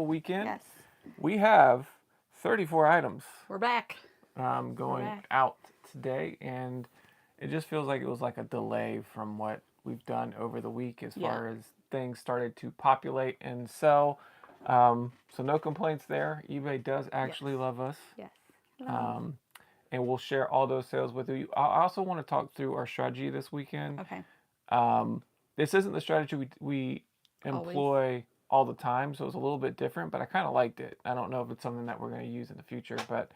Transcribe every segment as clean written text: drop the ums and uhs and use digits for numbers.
weekend. Yes. We have 34 items We're back. going out today, and it just feels like it was like a delay from what we've done over the week as far as things started to populate and sell. So no complaints there. eBay does actually love us. Yes. And we'll share all those sales with you. I also want to talk through our strategy this weekend. Okay. This isn't the strategy we employ all the time, so it's a little bit different, but I kind of liked it. I don't know if it's something that we're going to use in the future, but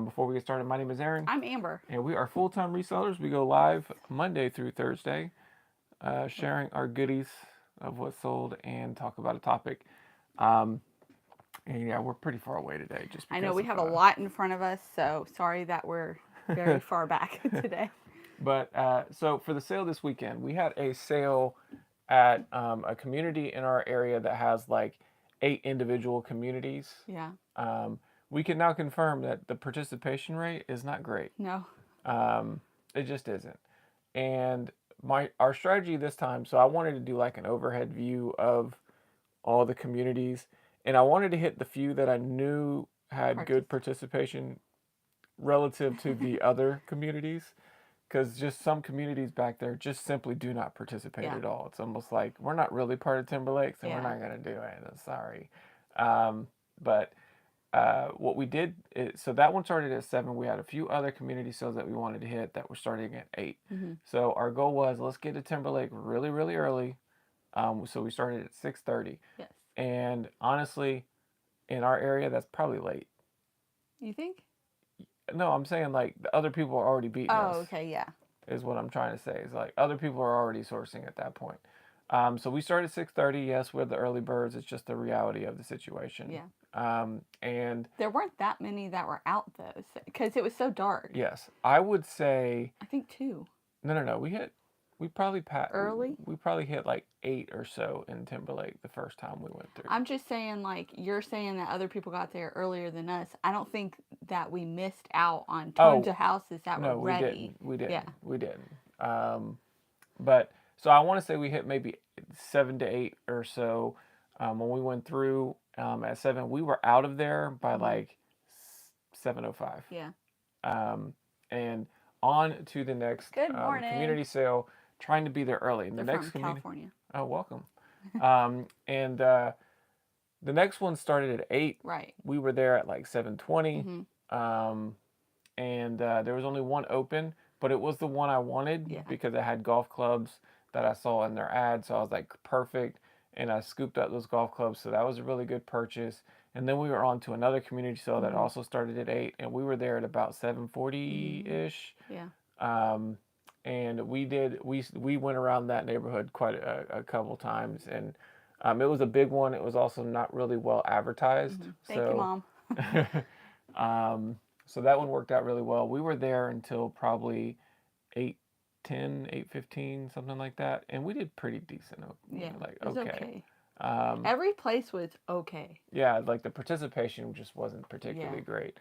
before we get started, my name is Aaron. I'm Amber. And we are full-time resellers. We go live Monday through Thursday, sharing our goodies of what's sold and talk about a topic. And yeah, we're pretty far away today. Just because I know we have a lot in front of us, so sorry that we're very far back today. But so for the sale this weekend, we had a sale at a community in our area that has like 8 individual communities. Yeah. We can now confirm that the participation rate is not great. No. It just isn't. And our strategy this time, so I wanted to do like an overhead view of all the communities, and I wanted to hit the few that I knew had good participation relative to the other communities, because just some communities back there just simply do not participate at all. It's almost like we're not really part of Timberlake, so we're not going to do it. I'm sorry. But what we did, so that one started at 7. We had a few other community sales that we wanted to hit that were starting at 8. So our goal was, let's get to Timberlake really, really early. So we started at 6:30. Yes. And honestly, in our area, that's probably late. You think? No, I'm saying like the other people are already beating us. Oh, okay, yeah. Is what I'm trying to say. Is like other people are already sourcing at that point. So we started 6:30. Yes, we're the early birds. It's just the reality of the situation. Yeah. And there weren't that many that were out though, because it was so dark. Yes, I would say. I think 2. No. We probably early. We probably hit like 8 or so in Timberlake the first time we went through. I'm just saying, like you're saying that other people got there earlier than us. I don't think that we missed out on tons of houses that were ready. We didn't. Yeah. We didn't. But so I want to say we hit maybe 7 to 8 or so when we went through. At 7, we were out of there by like 7:05. Yeah. And on to the next Good morning. Community sale. Trying to be there early. And They're the next from California. Oh, welcome. And the next one started at 8. Right. We were there at like 7:20. And there was only one open, but it was the one I wanted because it had golf clubs that I saw in their ad. So I was like, perfect. And I scooped up those golf clubs. So that was a really good purchase. And then we were on to another community sale that also started at 8. And we were there at about 7:40-ish. Yeah. And we went around that neighborhood quite a couple times. And it was a big one. It was also not really well advertised. Thank you, Mom. So that one worked out really well. We were there until probably 8:10, 8:15, something like that. And we did pretty decent. Yeah, like, it was okay. okay. Every place was okay. Yeah, like the participation just wasn't particularly great.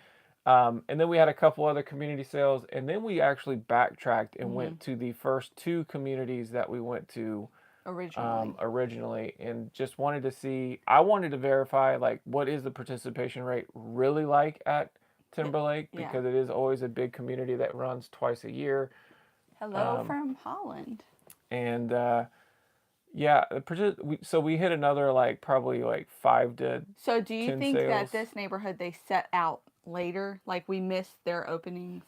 And then we had a couple other community sales. And then we actually backtracked and went to the first 2 communities that we went to originally, and just wanted to see, I wanted to verify like what is the participation rate really like at Timberlake, because it is always a big community that runs twice a year. Hello from Holland. And so we hit another like probably like 5 to So do you 10 think sales. that this neighborhood they set out later, like we missed their openings?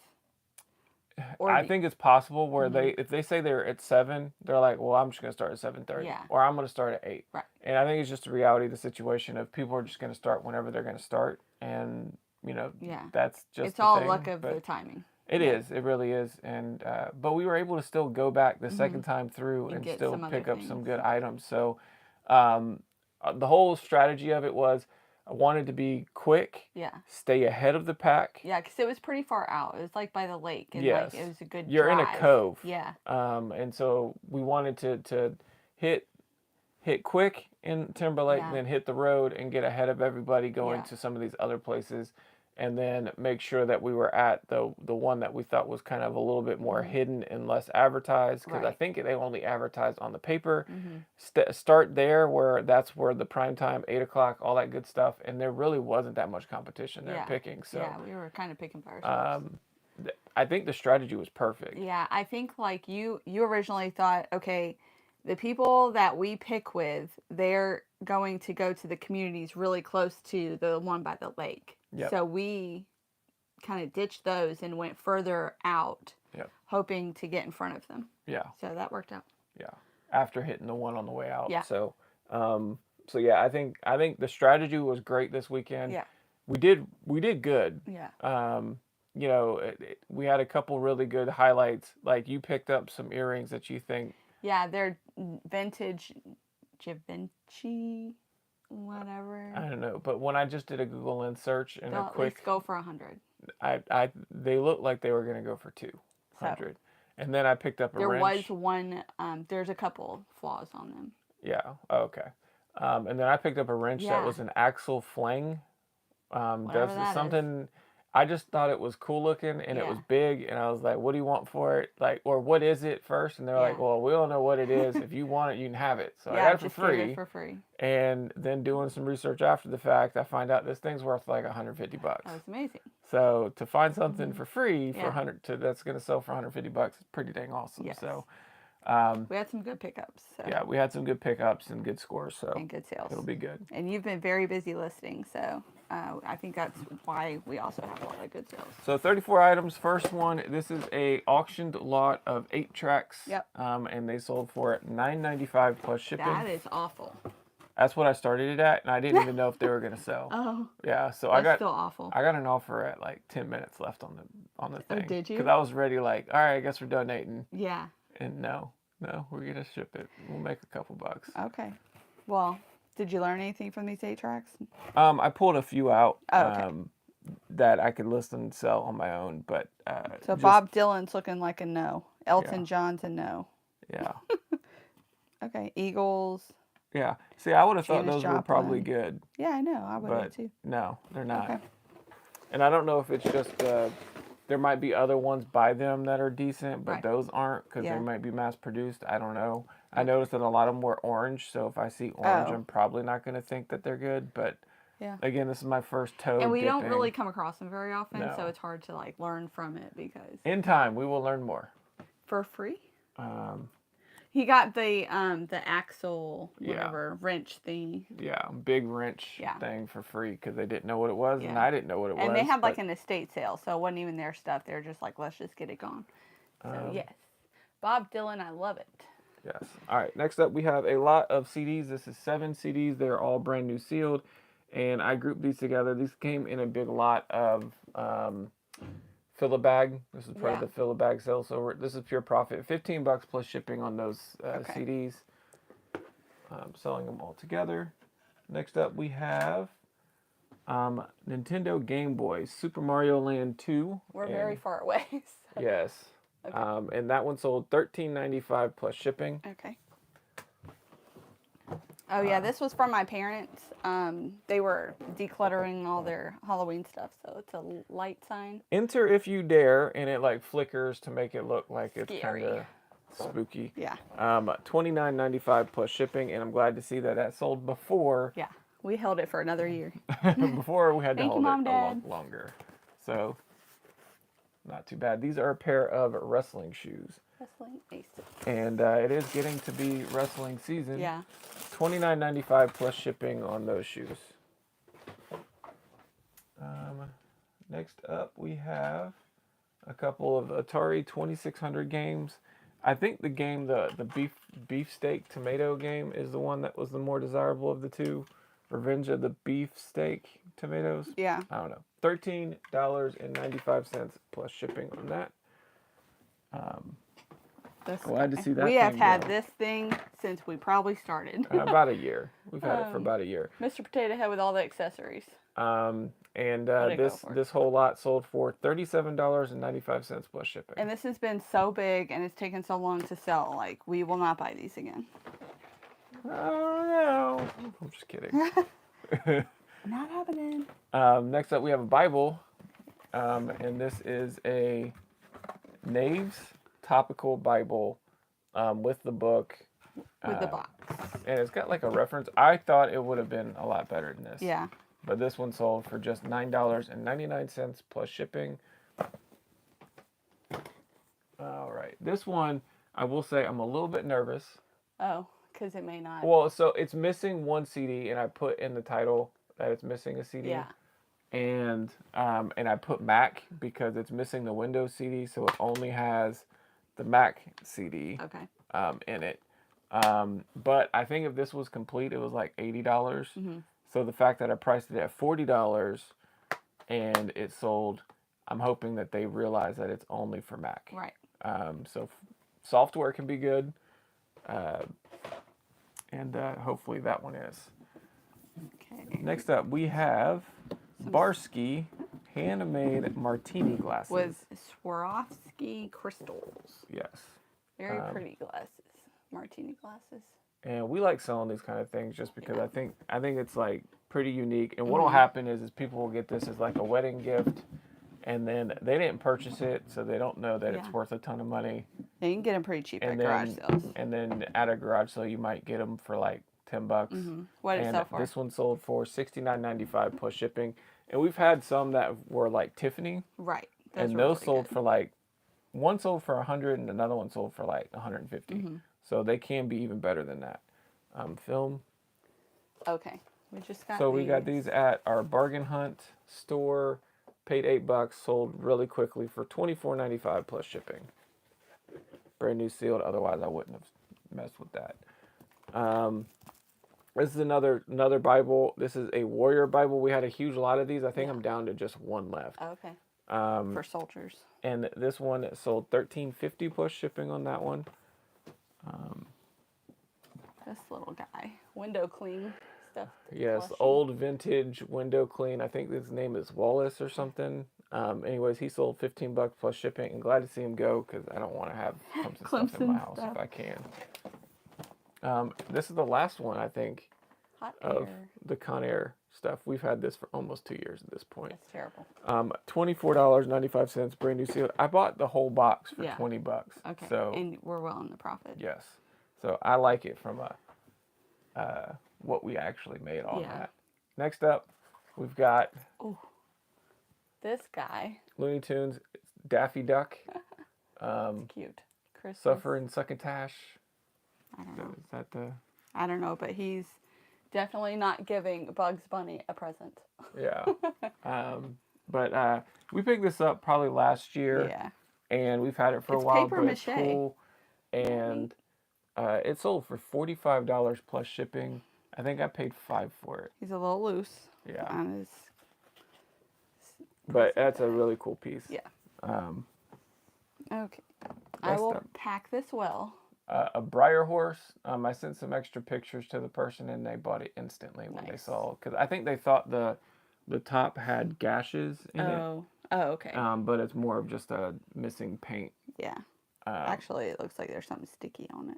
Or I think it's possible where if they say they're at 7, they're like, well, I'm just going to start at 7:30, or I'm going to start at 8. Right. And I think it's just the reality of the situation of people are just going to start whenever they're going to start, and that's just it's all luck of the timing. It is. It really is. And but we were able to still go back the second time through and still pick up some good items. So the whole strategy of it was, I wanted to be quick, stay ahead of the pack. Yeah, because it was pretty far out. It was like by the lake. And yes. Like, it was a good You're drive. in a cove. Yeah. And so we wanted to hit quick in Timberlake, and then hit the road and get ahead of everybody going to some of these other places. and then make sure that we were at the one that we thought was kind of a little bit more hidden and less advertised, because I think they only advertise on the paper. Start there, where that's where the prime time, 8 o'clock, all that good stuff, and there really wasn't that much competition there picking. So yeah, we were kind of picking by ourselves. I think the strategy was perfect. Yeah, I think like you originally thought, okay, the people that we pick with, they're going to go to the communities really close to the one by the lake. Yep. So we kind of ditched those and went further out, hoping to get in front of them. Yeah. So that worked out. Yeah. After hitting the one on the way out. Yeah. So, so yeah, I think the strategy was great this weekend. Yeah. We did good. Yeah. You know, we had a couple really good highlights. Like, you picked up some earrings that you think. Yeah, they're vintage Givenchy, whatever. I don't know, but when I just did a Google Lens search and a quick, let's go for 100. They looked like they were gonna go for 200, and then I picked up a wrench. There was one. There's a couple flaws on them. Yeah. Oh, okay. And then I picked up a wrench that was an axle flang. That's something. I just thought it was cool looking, and it was big, and I was like, what do you want for it? Like, or what is it first? And they're like, well, we don't know what it is. If you want it, you can have it. So I got it for free. Give it for free. And then doing some research after the fact, I find out this thing's worth like $150. That's amazing. So to find something for free for that's going to sell for $150 is pretty dang awesome. Yes. So we had some good pickups. So. Yeah, we had some good pickups and good scores. So and good sales. It'll be good. And you've been very busy listing, so I think that's why we also have a lot of good sales. So 34 items. First one, this is a auctioned lot of 8 tracks. Yep. And they sold for $9.95 plus shipping. That is awful. That's what I started it at, and I didn't even know if they were gonna sell. Oh. Yeah, so that's still awful. I got an offer at like 10 minutes left on the thing. Oh, did you? Because I was ready, like, all right, I guess we're donating. Yeah. And no, we're gonna ship it. We'll make a couple bucks. Okay. Well, did you learn anything from these 8 tracks? I pulled a few out. Oh, okay. That I could list and sell on my own, but so Bob Dylan's looking like a no. Elton John's a no. Yeah. Okay. Eagles. Yeah. See, I would have thought those Joplin. were probably good. Yeah, I know. I would have too. No, they're not. Okay. And I don't know if it's just there might be other ones by them that are decent, but those aren't, because they might be mass produced. I don't know. I noticed that a lot of them were orange, so if I see orange, I'm probably not going to think that they're good. But again, this is my first toe. And we don't really come across them very often, No. so it's hard to like learn from it because. In time, we will learn more. For free. He got the axle wrench thing. Yeah, big wrench thing for free because they didn't know what it was, and I didn't know what it was. And they had like an estate sale, so it wasn't even their stuff. They were just like, let's just get it gone. So yes, Bob Dylan, I love it. Yes. All right. Next up, we have a lot of CDs. This is 7 CDs. They're all brand new sealed, and I grouped these together. These came in a big lot of fill a bag. This is part of the fill a bag sale. So this is pure profit. $15 plus shipping on those CDs. Selling them all together. Next up, we have Nintendo Game Boy Super Mario Land 2. We're very far away. So. Yes. Okay. And that one sold $13.95 plus shipping. Okay. Oh yeah, this was from my parents. They were decluttering all their Halloween stuff, so it's a light sign. Enter if you dare, and it like flickers to make it look like it's kind of spooky. Yeah. $29.95 plus shipping, and I'm glad to see that sold before. Yeah, we held it for another year. Before we had to hold Mom, it a lot longer. So, not too bad. These are a pair of wrestling shoes. Wrestling ace. And it is getting to be wrestling season. Yeah. $29.95 plus shipping on those shoes. Next up, we have a couple of Atari 2600 games. I think the game, the beefsteak tomato game, is the one that was the more desirable of the two. Revenge of the Beefsteak Tomatoes. Yeah. I don't know. $13.95 plus shipping on that. Glad to see that. We have had this thing since we probably started. About a year. We've had it for about a year. Mr. Potato Head with all the accessories. This whole lot sold for $37.95 plus shipping. And this has been so big and it's taken so long to sell. Like, we will not buy these again. Oh no! I'm just kidding. Not happening. Next up, we have a Bible. And this is a Nave's Topical Bible with the book. With the box. And it's got like a reference. I thought it would have been a lot better than this. Yeah. But this one sold for just $9.99 plus shipping. All right. This one, I will say I'm a little bit nervous. Oh, because it may not. Well, so it's missing one CD, and I put in the title that it's missing a CD. Yeah. And I put Mac because it's missing the Windows CD, so it only has the Mac CD in it. But I think if this was complete, it was like $80. Mm-hmm. So the fact that I priced it at $40 and it sold, I'm hoping that they realize that it's only for Mac. Right. So software can be good, and hopefully that one is. Okay. Next up, we have Barsky handmade martini glasses. With Swarovski crystals. Yes. Very pretty glasses. Martini glasses. And we like selling these kind of things just because I think it's like pretty unique. And what will happen is people will get this as like a wedding gift, and then they didn't purchase it, so they don't know that it's worth a ton of money. Yeah, you can get them pretty cheap at garage sales. And then at a garage sale, you might get them for like $10. What did it sell for? This one sold for $69.95 plus shipping. And we've had some that were like Tiffany. Right. Those sold for like, one sold for $100 and another one sold for like $150. So they can be even better than that. Film. Okay. We just got we got these at our bargain hunt store. Paid $8, sold really quickly for $24.95 plus shipping. Brand new sealed. Otherwise, I wouldn't have messed with that. This is another Bible. This is a Warrior Bible. We had a huge lot of these. I think I'm down to just one left. Okay. For soldiers. And this one sold $13.50 plus shipping on that one. This little guy, window clean stuff. Yes, old vintage window clean. I think his name is Wallace or something. Anyways, he sold $15 plus shipping. And glad to see him go because I don't want to have Clemson stuff in my house if I can. This is the last one, I think, of the Conair stuff. We've had this for almost 2 years at this point. That's terrible. $24.95, brand new sealed. I bought the whole box for $20. Okay. So, and we're well in the profit. Yes. So I like it from what we actually made on that. Next up, we've got this guy. Looney Tunes, Daffy Duck. Cute. Christmas. Suffer and Succotash. I don't know. Is that the... I don't know, but he's definitely not giving Bugs Bunny a present. Yeah. But we picked this up probably last year. Yeah. And we've had it for a while, paper but mache. it's cool. And it sold for $45 plus shipping. I think I paid $5 for it. He's a little loose. Yeah. On his but that's a really cool piece. Yeah. Okay. I will pack this well. A Briar horse. I sent some extra pictures to the person, and they bought it instantly when they saw. Because I think they thought the top had gashes in it. Oh, okay. But it's more of just a missing paint. Yeah. Actually, it looks like there's something sticky on it.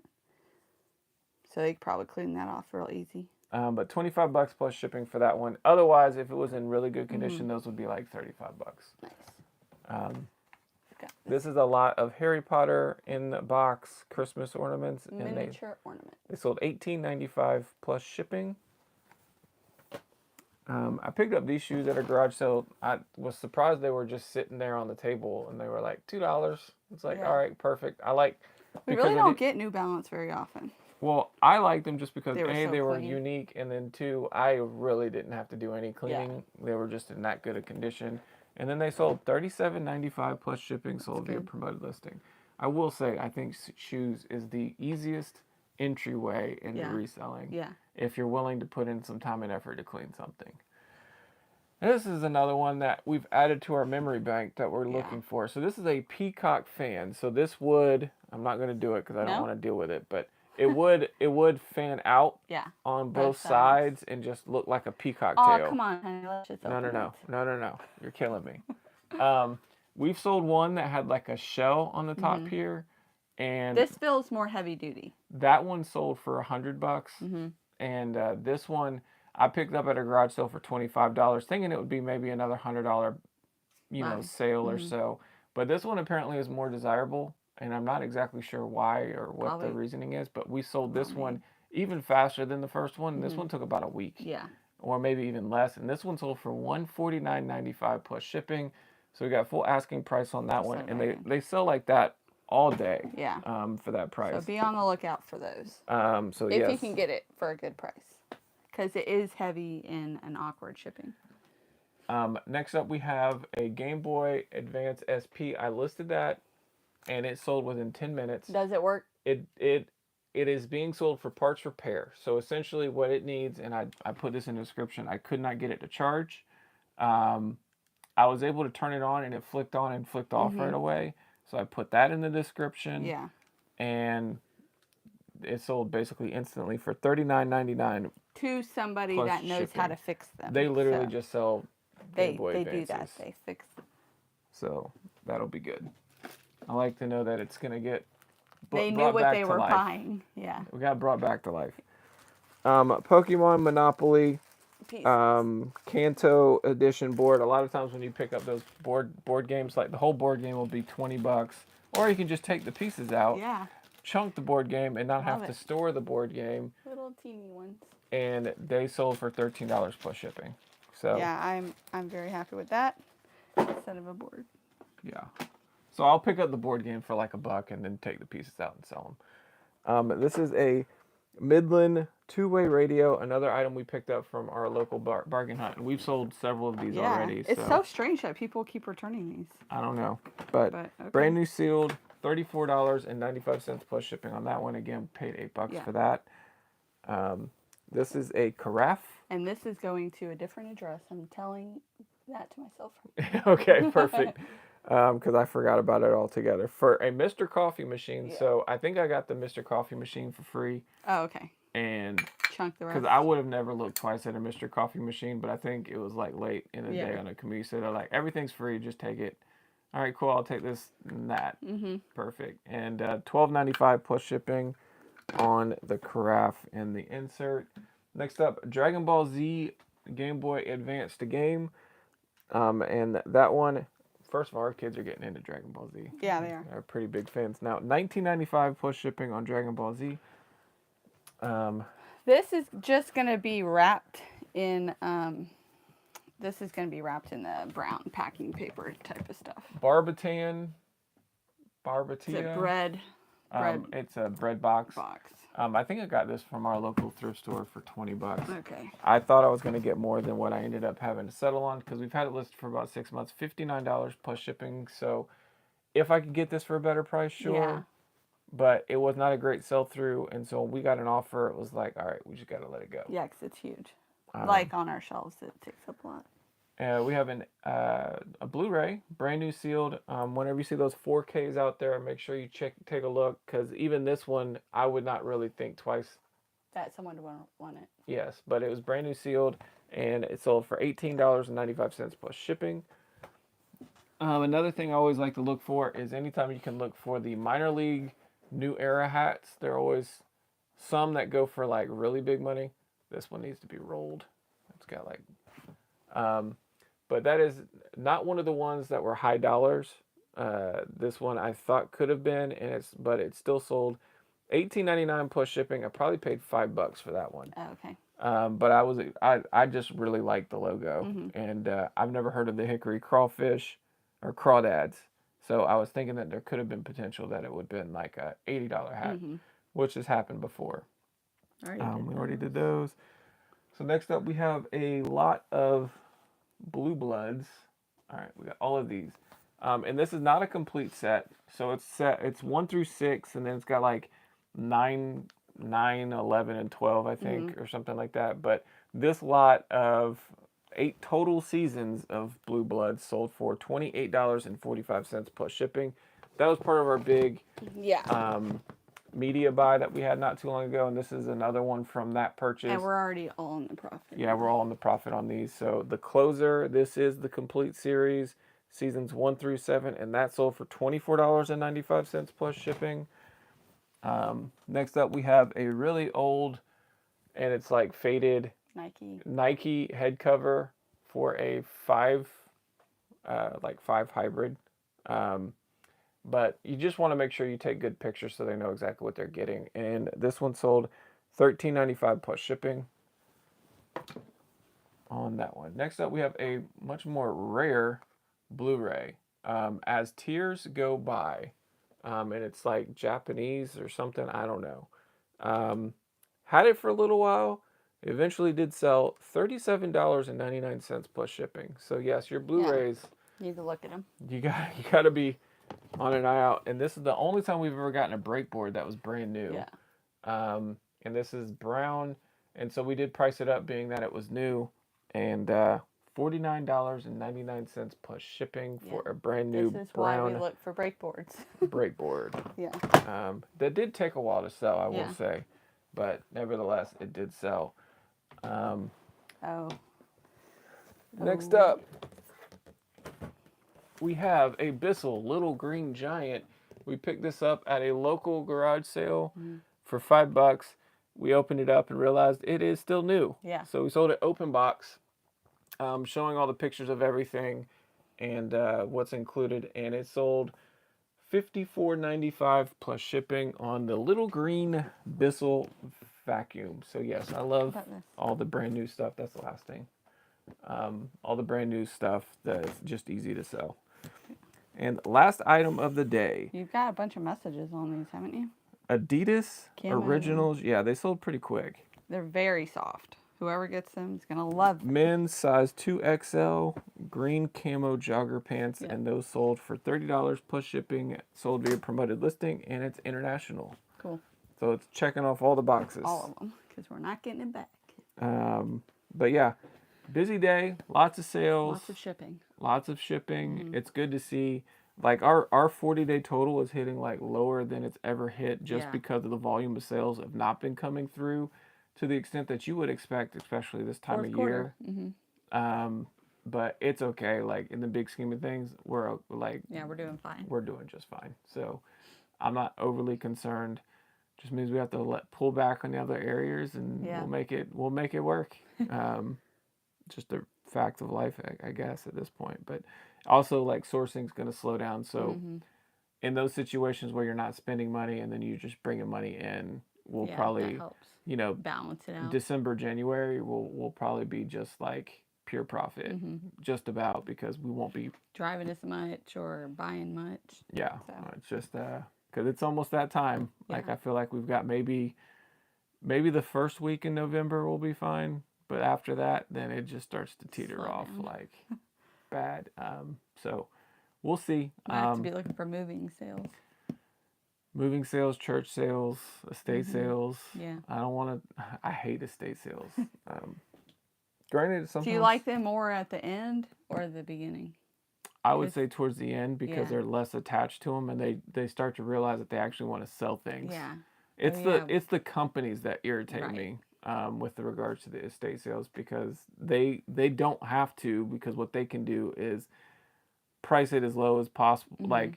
So they could probably clean that off real easy. But $25 plus shipping for that one. Otherwise, if it was in really good condition, those would be like $35. Nice. This is a lot of Harry Potter in the box Christmas ornaments. Miniature ornament. They sold $18.95 plus shipping. I picked up these shoes at a garage sale. I was surprised they were just sitting there on the table, and they were like $2. It's like, all right, perfect. I like. We really don't get New Balance very often. Well, I like them just because they were unique, and then two, I really didn't have to do any cleaning. Yeah. They were just in that good a condition. And then they sold $37.95 plus shipping, sold via promoted listing. I will say, I think shoes is the easiest entryway into reselling. Yeah. If you're willing to put in some time and effort to clean something. This is another one that we've added to our memory bank that we're looking for. So this is a peacock fan. So this would, I'm not going to do it because I don't want to deal with it, but it would fan out on both sides and just look like a peacock tail. Oh, come on, honey. Let's just open it. No. You're killing me. We've sold one that had like a shell on the top here. And this feels more heavy duty. That one sold for $100. And this one I picked up at a garage sale for $25, thinking it would be maybe another $100 sale or so. But this one apparently is more desirable, and I'm not exactly sure why or what the Probably reasoning is. But we sold this homemade. one even faster than the first one. This one took about a week, Yeah. or maybe even less. And this one sold for $149.95 plus shipping. So we got full asking price on that Just one, like and that they sell like that all day. Yeah. For that So price. be on the lookout for those. So If yes. you can get it for a good price, because it is heavy in an awkward shipping. Next up, we have a Game Boy Advance SP. I listed that, and it sold within 10 minutes. Does it work? It is being sold for parts repair. So essentially, what it needs, and I put this in the description. I could not get it to charge. I was able to turn it on, and it flicked on and flicked off right away. So I put that in the description. Yeah. And it sold basically instantly for $39.99 to somebody plus that knows how shipping. to fix them. They literally So just sell Game Boy they Advances. do that. They fix them. So that'll be good. I like to know that it's gonna get They knew brought what back they to were life. buying. Yeah. We got brought back to life. Pokemon Monopoly, Kanto edition board. A lot of times when you pick up those board games, like the whole board game will be $20, or you can just take the pieces out. Yeah. Chunk the board game and not Love have to it. store the board game. Little teeny ones. And they sold for $13 plus shipping. So yeah, I'm very happy with that instead of a board. Yeah. So I'll pick up the board game for like $1 and then take the pieces out and sell them. This is a Midland two-way radio, another item we picked up from our local bargain hunt. And we've sold several of these already. It's so strange that people keep returning these. I don't know. But okay. Brand new sealed, $34.95 plus shipping on that one. Again, paid $8 for that. This is a carafe. And this is going to a different address. I'm telling that to myself. Okay, perfect. Because I forgot about it altogether. For a Mr. Coffee machine. Yeah. So I think I got the Mr. Coffee machine for free. Oh, okay. And chunk the rest. Because I would have never looked twice at a Mr. Coffee machine, but I think it was like late in the day on a commute. So they're like, everything's free, just take it. All right, cool. I'll take this and that. Perfect. And $12.95 plus shipping on the carafe and the insert. Next up, Dragon Ball Z Game Boy Advance to game. And that one, first of all, our kids are getting into Dragon Ball Z. Yeah, they are. They're pretty big fans now. $19.95 plus shipping on Dragon Ball Z. This is just going to be wrapped in, this is going to be wrapped in the brown packing paper type of stuff. Barbatia. It's a bread. It's a bread box. Box. I think I got this from our local thrift store for $20. Okay. I thought I was going to get more than what I ended up having to settle on because we've had it listed for about 6 months, $59 plus shipping. So if I could get this for a better price, sure. Yeah. But it was not a great sell through, and so when we got an offer, it was like, all right, we just got to let it go. Yeah, because it's huge. Like on our shelves, it takes up a lot. We have a Blu-ray, brand new sealed. Whenever you see those 4Ks out there, make sure you take a look, because even this one, I would not really think twice. That someone would want it. Yes, but it was brand new sealed, and it sold for $18.95 plus shipping. Another thing I always like to look for is anytime you can look for the minor league new era hats. There are always some that go for like really big money. This one needs to be rolled. It's got like, but that is not one of the ones that were high dollars. This one I thought could have been, but it still sold $18.99 plus shipping. I probably paid $5 for that one. Oh, okay. But I just really like the logo, and I've never heard of the hickory crawfish or crawdads. So I was thinking that there could have been potential that it would have been like a $80 hat, which has happened before. We already did those. So next up we have a lot of Blue Bloods. All right, we got all of these. And this is not a complete set. So it's 1 through 6, and then it's got like 9, 11, and 12, I think, or something like that. But this lot of 8 total seasons of Blue Bloods sold for $28.45 plus shipping. That was part of our big media buy that we had not too long ago, and this is another one from that purchase. And we're already all in the profit. Yeah, we're all in the profit on these. So the closer, this is the complete series, seasons 1 through 7, and that sold for $24.95 plus shipping. Next up, we have a really old, and it's like faded Nike head cover for a like 5 hybrid. Um, but you just want to make sure you take good pictures so they know exactly what they're getting. And this one sold $13.95 plus shipping on that one. Next up, we have a much more rare Blu-ray, As Tears Go By, and it's like Japanese or something. I don't know. Um, Had it for a little while. Eventually did sell $37.99 plus shipping. So yes, your Yeah. Blu-rays, Need to look at them. you got to be on an eye out. And this is the only time we've ever gotten a breakboard that was brand new. Yeah. And this is brown, and so we did price it up, being that it was new, and $49.99 plus shipping Yeah. for a brand This new is why we brown look for breakboards. breakboard. Yeah. That did take a while to sell, I will Yeah. say, but nevertheless, it did sell. Um, Oh. Next Oh. up, we have a Bissell Little Green Giant. We picked this up at a local garage sale for $5. We opened it up and realized it is still new. Yeah. So we sold it open box, showing all the pictures of everything and what's included, and it sold $54.95 plus shipping on the Little Green Bissell vacuum. So yes, I love all the brand new stuff. That's the last thing. All the brand new stuff that's just easy to sell. And last item of the day. You've got a bunch of messages on these, haven't you? Adidas Camo. Originals. Yeah, they sold pretty quick. They're very soft. Whoever gets them is going to love them. Men's size 2XL green camo jogger pants, and those sold for $30 plus shipping, sold via promoted listing, and it's international. Cool. So it's checking off all the boxes. All of them, because we're not getting it back. But yeah, busy day, lots of sales. Lots of shipping. Lots of shipping. It's good to see. Like our 40-day total is hitting like lower than it's ever hit, just because of the volume of sales have not been coming through to the extent that you would expect, especially this time of year. But it's okay. Like in the big scheme of things, we're like, yeah, we're doing fine. We're doing just fine. So I'm not overly concerned. Just means we have to pull back on the other areas, and we'll make it work. Just a fact of life, I guess, at this point. But also, like, sourcing's going to slow down. So in those situations where you're not spending money and then you're just bringing money in, we'll probably, balance it out. December, January, we'll probably be just like pure profit, just about, because we won't be driving as much or buying much. Yeah, so. It's just because it's almost that time. Like I feel like we've got maybe the first week in November will be fine. But after that, then it just starts to teeter off like bad. So we'll see. I have to be looking for moving sales. Moving sales, church sales, estate sales. Yeah. I hate estate sales. Granted, sometimes. Do you like them more at the end or the beginning? I would say towards the end, because they're less attached to them, and they start to realize that they actually want to sell things. Yeah. It's the companies that irritate me. With regards to the estate sales, because they don't have to, because what they can do is price it as low as possible, like,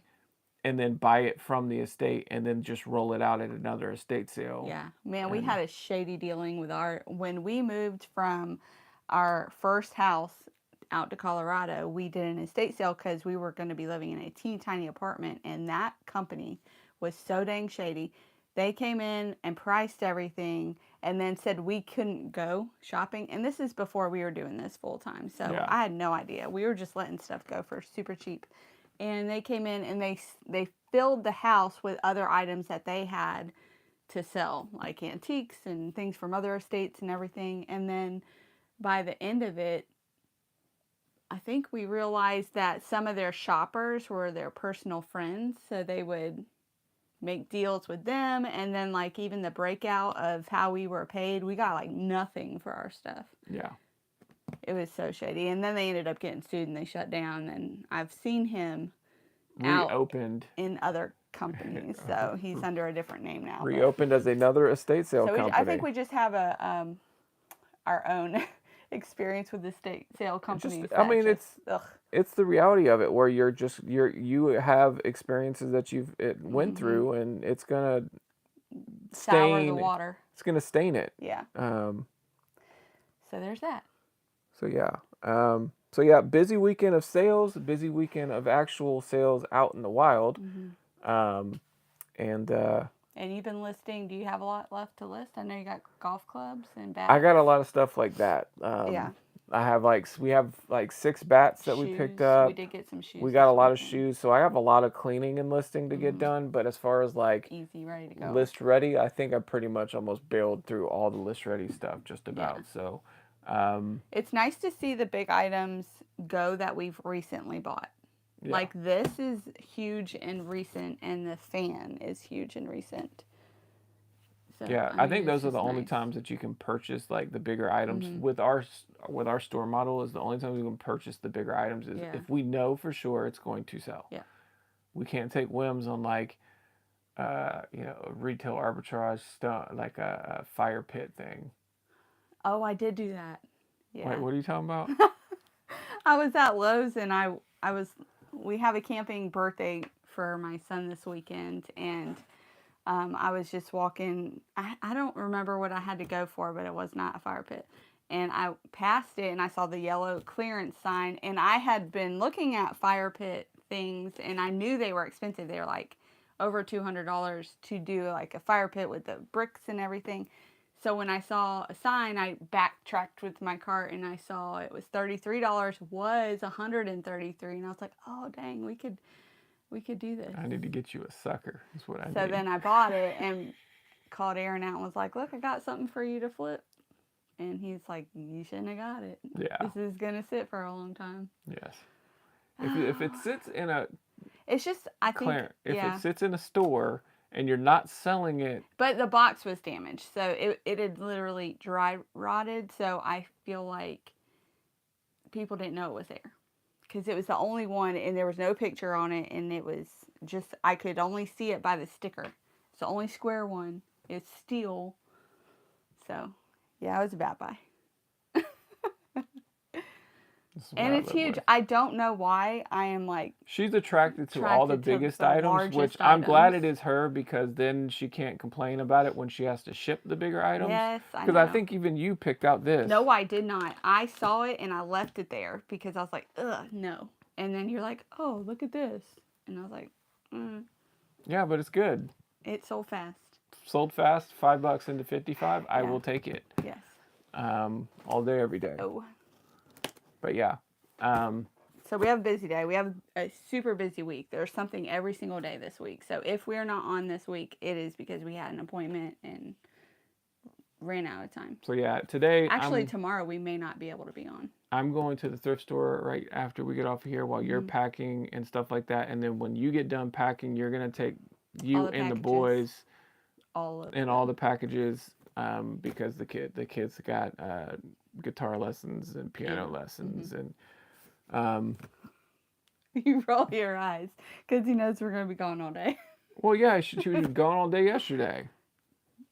and then buy it from the estate and then just roll it out at another estate sale. Yeah, man, we had a shady dealing with when we moved from our first house out to Colorado, we did an estate sale because we were going to be living in a teeny tiny apartment, and that company was so dang shady. They came in and priced everything and then said we couldn't go shopping. And this is before we were doing this full time. So I had no idea. We were just letting stuff go for super cheap. And they came in and they filled the house with other items that they had to sell, like antiques and things from other estates and everything. And then by the end of it, I think we realized that some of their shoppers were their personal friends. So they would make deals with them, and then like even the breakout of how we were paid, we got like nothing for our stuff. Yeah, it was so shady. And then they ended up getting sued and they shut down, and I've seen him reopened out in other companies, so he's under a different name now. Reopened as another estate sale company. I think we just have our own experience with estate sale companies. It's the reality of it, where you have experiences that you've went through, and it's gonna sour the water. It's gonna stain it. Yeah. So there's that. So yeah. So yeah, busy weekend of sales, busy weekend of actual sales out in the wild. Um, and And you've been listing. Do you have a lot left to list? I know you got golf clubs and I bats. got a lot of stuff like that. Yeah. I have we have like 6 bats that we picked Shoes. We up. did get some shoes We got this a lot of weekend. shoes, so I have a lot of cleaning and listing to get Mm-hmm. done. But as far as like Easy, ready to go. list ready, I think I pretty much almost bailed through all the list ready stuff just Yeah. about. So, um, It's nice to see the big items go that we've recently bought. yeah. Like this is huge and recent, and the fan is huge and recent. So Yeah, I I mean, think it's those are the just only nice. times that you can purchase like the bigger items Mm-hmm. with our store model is the only time we can purchase the bigger items is Yeah. if we know for sure it's going to sell. Yeah. We can't take whims on like a retail arbitrage stuff like a fire pit thing. Oh, I did do that. Wait, Yeah. what are you talking about? I was at Lowe's and I was we have a camping birthday for my son this weekend and I was just walking. I don't remember what I had to go for, but it was not a fire pit. And I passed it and I saw the yellow clearance sign. And I had been looking at fire pit things and I knew they were expensive. They were like over $200 to do like a fire pit with the bricks and everything. So when I saw a sign, I backtracked with my cart and I saw it was $33, was $133, and I was like, "Oh dang, we could do this." I need to get you a sucker. Is what I So need. then I bought it and called Aaron out and was like, "Look, I got something for you to flip." And he's like, "You shouldn't have got it. Yeah. This is gonna sit for a long time." Yes. If it sits in a It's just, I think, if it yeah. sits in a store and you're not selling it, But the box was damaged, so it had literally dry rotted. So I feel like people didn't know it was there because it was the only one, and there was no picture on it, and it was just I could only see it by the sticker. It's the only square one. It's steel. So yeah, it was a bad buy. this is what And I it's live huge. with. I don't know why I am like She's attracted to all the attracted to biggest the items, which largest I'm glad items. it is her because then she can't complain about it when she has to ship the bigger items. Yes, I Because I know. think even you picked out this. No, I did not. I saw it and I left it there because I was like, ugh, no. And then you're like, oh, look at this. And I was like, Yeah, but it's good. it sold fast. Sold fast, $5 into 55. I Yeah. will take it. Yes. All day, every day. Oh. But yeah. So we have a busy day. We have a super busy week. There's something every single day this week. So if we're not on this week, it is because we had an appointment and ran out of time. So yeah, today Actually, tomorrow we may not be able to be on. I'm going to the thrift store right after we get off of here while you're packing and stuff like that. And then when you get done packing, you're gonna take you and the boys all of and them. all the packages because the kids got guitar lessons and piano lessons and You roll your eyes because he knows we're going to be gone all day. well, yeah, she was gone all day yesterday.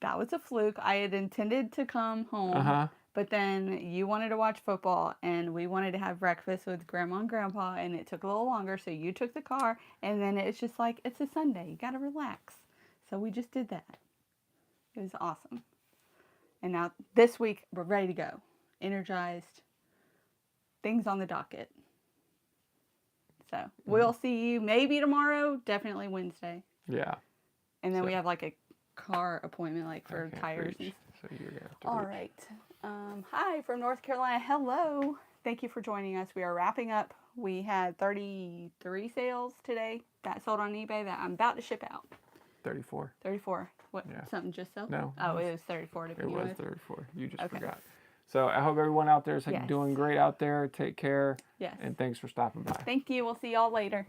That was a fluke. I had intended to come home, Uh-huh. but then you wanted to watch football, and we wanted to have breakfast with Grandma and Grandpa, and it took a little longer, so you took the car, and then it's just like, it's a Sunday. You got to relax. So we just did that. It was awesome. And now this week, we're ready to go. Energized. Things on the docket. So we'll see you maybe tomorrow, definitely Wednesday. Yeah. And then we have like a car appointment, like for tires. So you're gonna have to All reach. right. Hi from North Carolina. Hello. Thank you for joining us. We are wrapping up. We had 33 sales today that sold on eBay that I'm about to ship out. 34. 34. What? Yeah. Something just sold? No. Oh, it was 34 to It begin was with. 34. You just Okay. forgot. So I hope everyone out there is Yes. doing great out there. Take care. Yes. And thanks for stopping by. Thank you. We'll see y'all later.